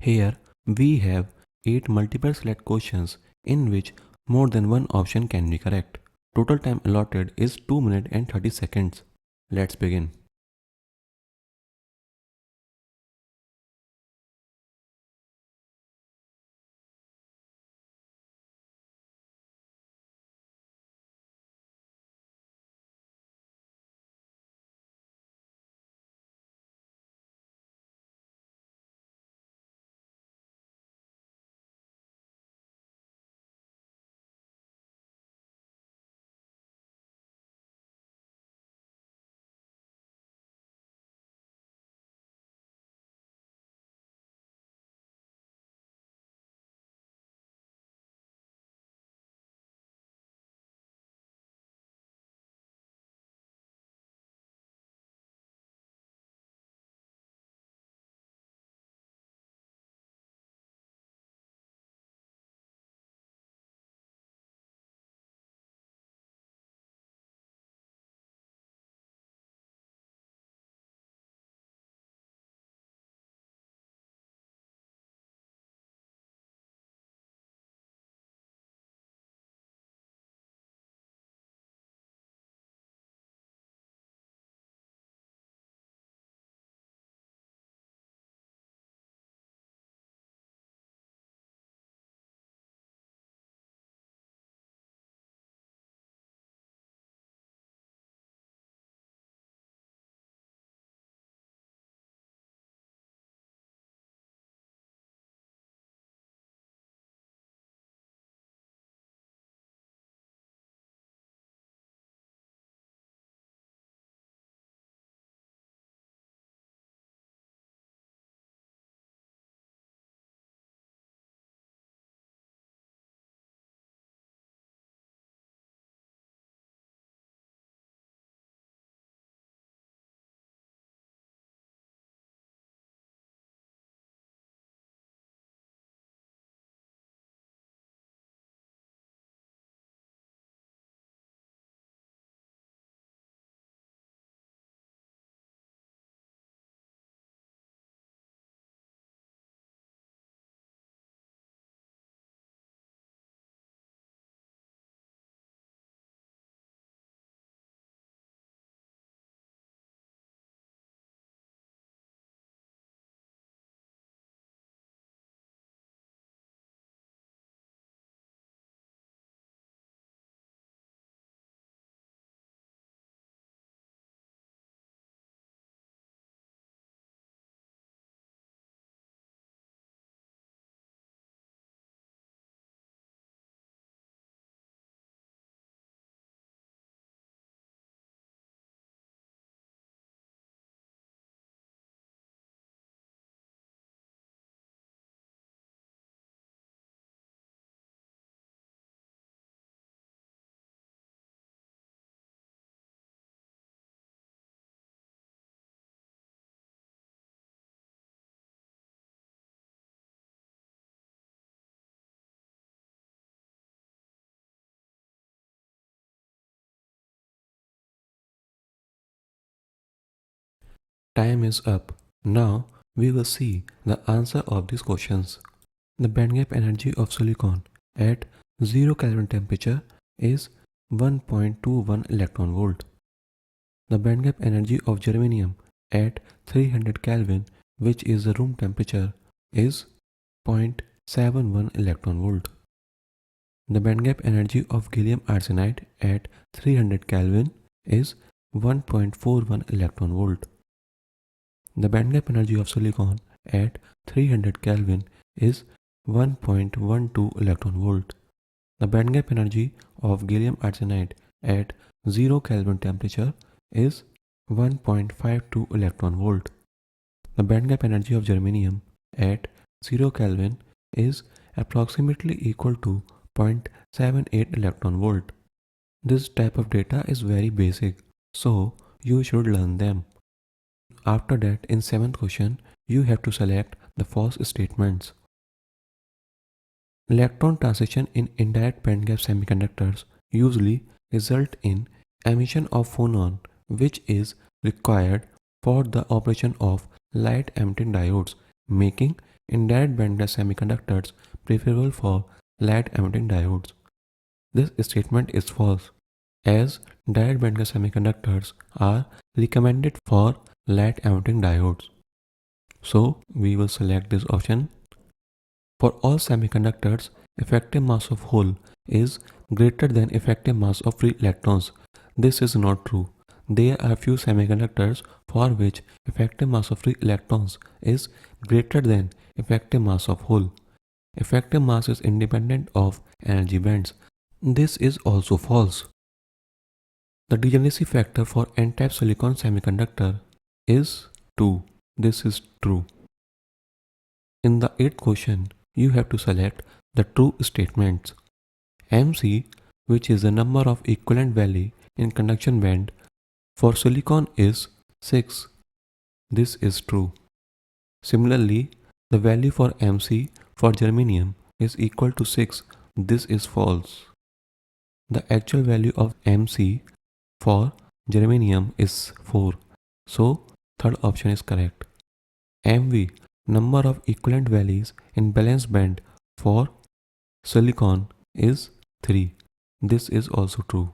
Here we have 8 multiple select questions in which more than one option can be correct. Total time allotted is 2 minutes and 30 seconds. Let's begin. Time is up. Now we will see the answer of these questions. The bandgap energy of silicon at 0 Kelvin temperature is 1.21 electron volt. The bandgap energy of germanium at 300 Kelvin, which is the room temperature, is 0.71 electron volt. The bandgap energy of gallium arsenide at 300 Kelvin is 1.41 electron volt. The bandgap energy of silicon at 300 Kelvin is 1.12 electron volt. The bandgap energy of gallium arsenide at 0 Kelvin temperature is 1.52 electron volt. The bandgap energy of germanium at 0 Kelvin is approximately equal to 0.78 electron volt. This type of data is very basic, so you should learn them. After that, in 7th question, you have to select the false statements. Electron transition in indirect bandgap semiconductors usually result in emission of phonon, which is required for the operation of light emitting diodes, making indirect bandgap semiconductors preferable for light emitting diodes. This statement is false, as direct bandgap semiconductors are recommended for light emitting diodes. So we will select this option. For all semiconductors, effective mass of hole is greater than effective mass of free electrons. This is not true. There are few semiconductors for which effective mass of free electrons is greater than effective mass of hole. Effective mass is independent of energy bands. This is also false. The degeneracy factor for n-type silicon semiconductor is 2. This is true. In the 8th question, you have to select the true statements. MC, which is the number of equivalent valley in conduction band for silicon, is 6. This is true. Similarly, the value for MC for germanium is equal to 6. This is false. The actual value of MC for germanium is 4. So, third option is correct. MV, number of equivalent valleys in balance band for silicon, is 3. This is also true.